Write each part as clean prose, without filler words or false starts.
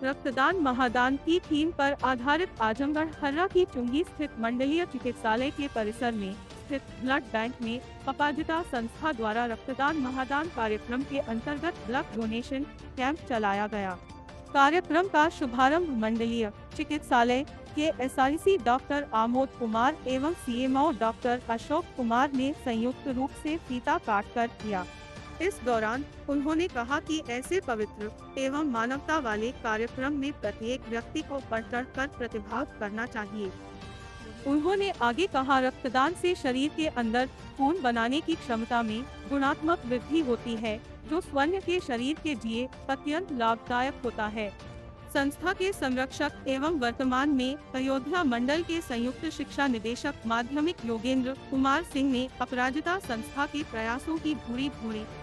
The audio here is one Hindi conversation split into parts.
रक्तदान महादान की थीम पर आधारित आजमगढ़ हर्रा की चुंगी स्थित मंडलीय चिकित्सालय के परिसर में स्थित ब्लड बैंक में अपाजिता संस्था द्वारा रक्तदान महादान कार्यक्रम के अंतर्गत ब्लड डोनेशन कैंप चलाया गया। कार्यक्रम का शुभारंभ मंडलीय चिकित्सालय के SRC डॉक्टर आमोद कुमार एवं CMO डॉक्टर अशोक कुमार ने संयुक्त रूप से फीता काटकर किया। इस दौरान उन्होंने कहा कि ऐसे पवित्र एवं मानवता वाले कार्यक्रम में प्रत्येक व्यक्ति को बढ़-चढ़ कर प्रतिभाग करना चाहिए। उन्होंने आगे कहा, रक्तदान से शरीर के अंदर खून बनाने की क्षमता में गुणात्मक वृद्धि होती है, जो स्वयं के शरीर के लिए अत्यंत लाभदायक होता है। संस्था के संरक्षक एवं वर्तमान में अयोध्या मंडल के संयुक्त शिक्षा निदेशक माध्यमिक योगेंद्र कुमार सिंह ने अपराजिता संस्था के प्रयासों की भूरी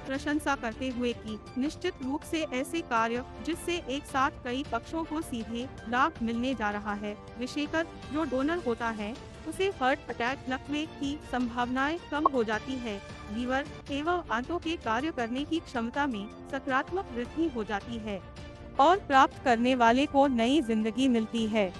प्रशंसा करते हुए की निश्चित रूप से ऐसे कार्य जिससे एक साथ कई पक्षों को सीधे लाभ मिलने जा रहा है। विशेषकर जो डोनर होता है उसे हार्ट अटैक लगने की संभावनाएं कम हो जाती है। लीवर एवं आंतों के कार्य करने की क्षमता में सकारात्मक वृद्धि हो जाती है और प्राप्त करने वाले को नई जिंदगी मिलती है।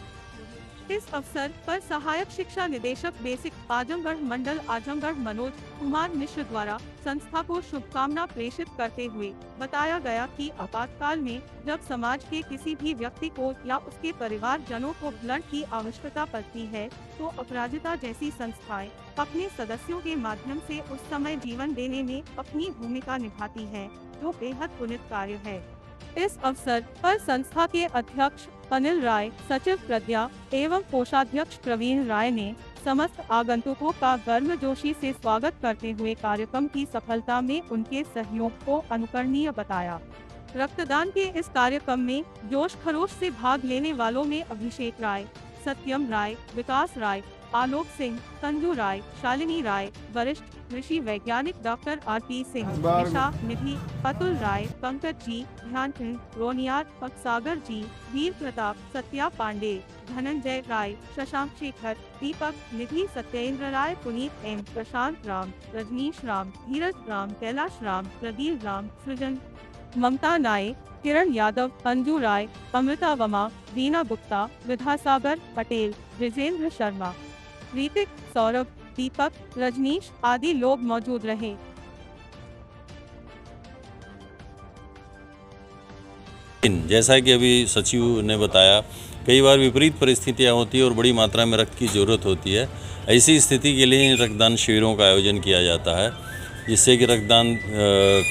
इस अवसर पर सहायक शिक्षा निदेशक बेसिक आजमगढ़ मंडल आजमगढ़ मनोज कुमार मिश्र द्वारा संस्था को शुभकामना प्रेषित करते हुए बताया गया कि आपातकाल में जब समाज के किसी भी व्यक्ति को या उसके परिवारजनों को ब्लड की आवश्यकता पड़ती है तो अपराजिता जैसी संस्थाएं अपने सदस्यों के माध्यम से उस समय जीवन देने में अपनी भूमिका निभाती है, जो बेहद पुनीत कार्य है। इस अवसर पर संस्था के अध्यक्ष अनिल राय, सचिव प्रज्ञा एवं कोषाध्यक्ष प्रवीण राय ने समस्त आगंतुकों का गर्मजोशी से स्वागत करते हुए कार्यक्रम की सफलता में उनके सहयोग को अनुकरणीय बताया। रक्तदान के इस कार्यक्रम में जोश खरोश से भाग लेने वालों में अभिषेक राय, सत्यम राय, विकास राय, आलोक सिंह, संजू राय, शालिनी राय, वरिष्ठ कृषि वैज्ञानिक डॉक्टर RP सिंह, निशा निधि, अतुल राय, पंकज जी, ध्यानचंद, रोनियार, सागर जी, वीर प्रताप, सत्या पांडे, धनंजय राय, शशांक शेखर, दीपक, निधि, सत्येंद्र राय, पुनीत M, प्रशांत राम, रजनीश राम, धीरज राम, कैलाश राम, प्रदील राम, सृजन, ममता नायक, किरण यादव, अंजू राय, अमृता वमा, रीना गुप्ता, विधासागर पटेल, विजेंद्र शर्मा, ऋतिक, सौरभ, दीपक, रजनीश आदि लोग मौजूद रहे। जैसा कि अभी सचिव ने बताया, कई बार विपरीत परिस्थितियां होती है और बड़ी मात्रा में रक्त की ज़रूरत होती है। ऐसी स्थिति के लिए रक्तदान शिविरों का आयोजन किया जाता है, जिससे कि रक्तदान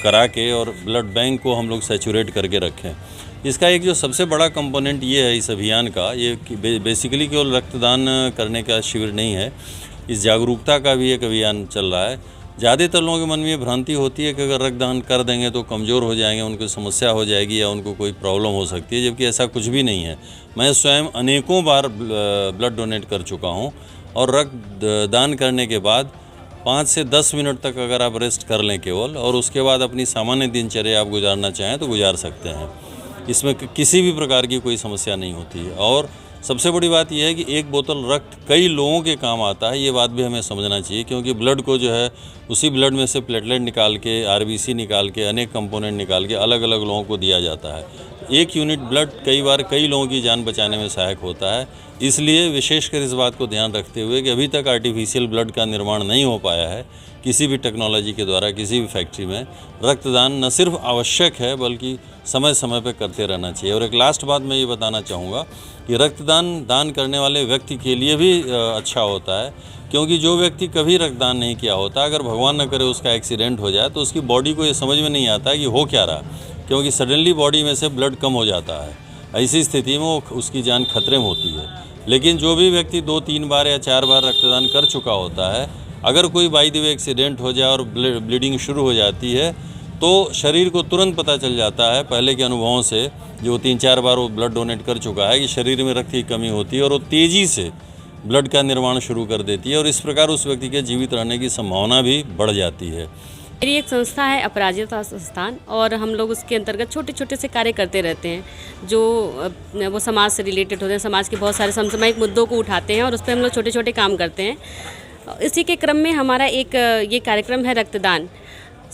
करा के और ब्लड बैंक को हम लोग सैचुरेट करके रखें। इसका एक जो सबसे बड़ा कंपोनेंट ये है इस अभियान का, ये बेसिकली केवल रक्तदान करने का शिविर नहीं है, इस जागरूकता का भी एक अभियान चल रहा है। ज़्यादातर लोगों के मन में ये भ्रांति होती है कि अगर रक्तदान कर देंगे तो कमज़ोर हो जाएंगे, उनको समस्या हो जाएगी या उनको कोई प्रॉब्लम हो सकती है, जबकि ऐसा कुछ भी नहीं है। मैं स्वयं अनेकों बार ब्लड डोनेट कर चुका हूँ और रक्तदान करने के बाद 5 से 10 मिनट तक अगर आप रेस्ट कर लें केवल, और उसके बाद अपनी सामान्य दिनचर्या आप गुजारना चाहें तो गुजार सकते हैं। इसमें किसी भी प्रकार की कोई समस्या नहीं होती है। और सबसे बड़ी बात यह है कि एक बोतल रक्त कई लोगों के काम आता है, ये बात भी हमें समझना चाहिए, क्योंकि ब्लड को जो है उसी ब्लड में से प्लेटलेट निकाल के, RBC निकाल के, अनेक कंपोनेंट निकाल के अलग अलग लोगों को दिया जाता है। एक यूनिट ब्लड कई बार कई लोगों की जान बचाने में सहायक होता है। इसलिए विशेषकर इस बात को ध्यान रखते हुए कि अभी तक आर्टिफिशियल ब्लड का निर्माण नहीं हो पाया है किसी भी टेक्नोलॉजी के द्वारा किसी भी फैक्ट्री में, रक्तदान न सिर्फ आवश्यक है बल्कि समय समय पर करते रहना चाहिए। और एक लास्ट बात मैं ये बताना चाहूँगा कि रक्तदान दान करने वाले व्यक्ति के लिए भी अच्छा होता है, क्योंकि जो व्यक्ति कभी रक्तदान नहीं किया होता, अगर भगवान न करे उसका एक्सीडेंट हो जाए तो उसकी बॉडी को ये समझ में नहीं आता कि हो क्या रहा, क्योंकि सडनली बॉडी में से ब्लड कम हो जाता है। ऐसी स्थिति में उसकी जान खतरे में होती है। लेकिन जो भी व्यक्ति 2-3 बार या 4 बार रक्तदान कर चुका होता है, अगर कोई बाय द वे एक्सीडेंट हो जाए और ब्लीडिंग शुरू हो जाती है तो शरीर को तुरंत पता चल जाता है पहले के अनुभवों से, जो 3-4 बार वो ब्लड डोनेट कर चुका है, कि शरीर में रक्त की कमी होती है और वो तेज़ी से ब्लड का निर्माण शुरू कर देती है और इस प्रकार उस व्यक्ति के जीवित रहने की संभावना भी बढ़ जाती है। मेरी एक संस्था है अपराजिता संस्थान, और हम लोग उसके अंतर्गत छोटे छोटे से कार्य करते रहते हैं, जो वो समाज से रिलेटेड होते हैं। समाज के बहुत सारे समसामयिक मुद्दों को उठाते हैं और उस पर हम लोग छोटे छोटे काम करते हैं। इसी के क्रम में हमारा एक ये कार्यक्रम है रक्तदान।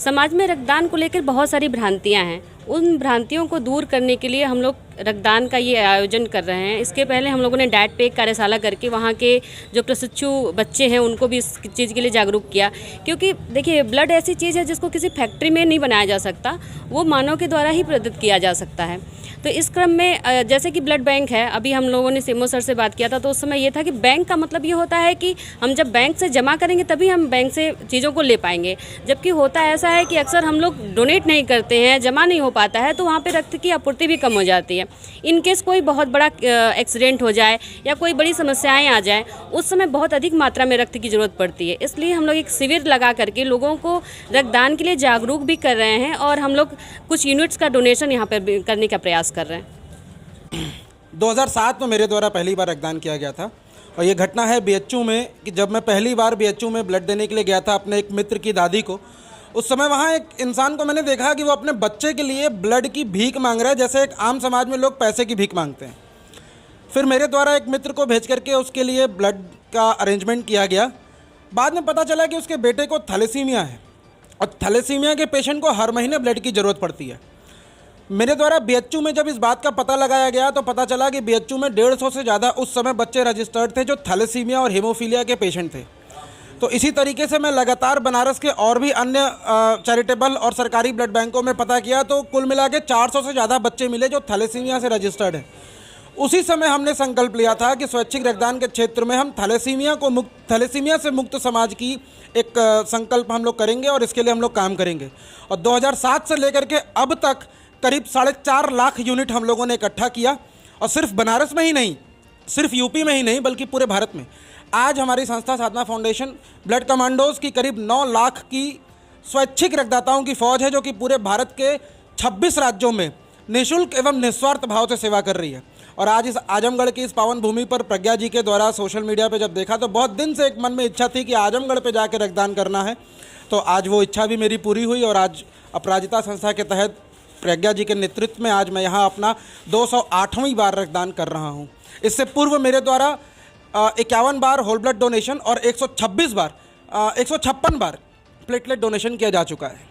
समाज में रक्तदान को लेकर बहुत सारी भ्रांतियां हैं। उन भ्रांतियों को दूर करने के लिए हम लोग रक्तदान का ये आयोजन कर रहे हैं। इसके पहले हम लोगों ने डाइट पे एक कार्यशाला करके वहाँ के जो प्रशिक्षु बच्चे हैं उनको भी इस चीज़ के लिए जागरूक किया, क्योंकि देखिए ब्लड ऐसी चीज़ है जिसको किसी फैक्ट्री में नहीं बनाया जा सकता, वो मानव के द्वारा ही प्रदत्त किया जा सकता है। तो इस क्रम में जैसे कि ब्लड बैंक है, अभी हम लोगों ने सीएमओ सर से बात किया था तो उस समय ये था कि बैंक का मतलब ये होता है कि हम जब बैंक से जमा करेंगे तभी हम बैंक से चीज़ों को ले पाएंगे, जबकि होता ऐसा है कि अक्सर हम लोग डोनेट नहीं करते हैं, जमा नहीं हो पाता है, तो वहाँ पे रक्त की आपूर्ति भी कम हो जाती है। इन केस कोई बहुत बड़ा एक्सीडेंट हो जाए या कोई बड़ी समस्याएं आ जाए, उस समय बहुत अधिक मात्रा में रक्त की ज़रूरत पड़ती है। इसलिए हम लोग एक शिविर लगा करके लोगों को रक्तदान के लिए जागरूक भी कर रहे हैं और हम लोग कुछ यूनिट्स का डोनेशन यहाँ पर करने का प्रयास कर रहे हैं। 2007 में मेरे द्वारा पहली बार रक्तदान किया गया था और ये घटना है बीएचयू में कि जब मैं पहली बार बीएचयू में ब्लड देने के लिए गया था अपने एक मित्र की दादी को, उस समय वहाँ एक इंसान को मैंने देखा कि वो अपने बच्चे के लिए ब्लड की भीख मांग रहा है, जैसे एक आम समाज में लोग पैसे की भीख मांगते हैं। फिर मेरे द्वारा एक मित्र को भेज करके उसके लिए ब्लड का अरेंजमेंट किया गया। बाद में पता चला कि उसके बेटे को थैलेसीमिया है और थैलेसीमिया के पेशेंट को हर महीने ब्लड की ज़रूरत पड़ती है। मेरे द्वारा बीएचयू में जब इस बात का पता लगाया गया तो पता चला कि बीएचयू में 150 से ज़्यादा उस समय बच्चे रजिस्टर्ड थे जो थैलेसीमिया और हीमोफीलिया के पेशेंट थे। तो इसी तरीके से मैं लगातार बनारस के और भी अन्य चैरिटेबल और सरकारी ब्लड बैंकों में पता किया तो कुल मिला के 400 से ज़्यादा बच्चे मिले जो थैलेसीमिया से रजिस्टर्ड हैं। उसी समय हमने संकल्प लिया था कि स्वैच्छिक रक्तदान के क्षेत्र में हम थैलेसीमिया से मुक्त समाज की एक संकल्प हम लोग करेंगे और इसके लिए हम लोग काम करेंगे। और 2007 से लेकर के अब तक करीब 4.5 लाख यूनिट हम लोगों ने इकट्ठा किया, और सिर्फ बनारस में ही नहीं, सिर्फ यूपी में ही नहीं, बल्कि पूरे भारत में। आज हमारी संस्था साधना फाउंडेशन ब्लड कमांडोज की करीब 9 लाख की स्वैच्छिक रक्तदाताओं की फ़ौज है जो कि पूरे भारत के 26 राज्यों में निःशुल्क एवं निस्वार्थ भाव से सेवा कर रही है। और आज इस आजमगढ़ की इस पावन भूमि पर प्रज्ञा जी के द्वारा सोशल मीडिया पे जब देखा तो बहुत दिन से एक मन में इच्छा थी कि आजमगढ़ पे जाके रक्तदान करना है, तो आज वो इच्छा भी मेरी पूरी हुई। और आज अपराजिता संस्था के तहत प्रज्ञा जी के नेतृत्व में आज मैं यहाँ अपना 208वीं बार रक्तदान कर रहा हूँ। इससे पूर्व मेरे द्वारा 51 बार होल ब्लड डोनेशन और 156 बार प्लेटलेट डोनेशन किया जा चुका है।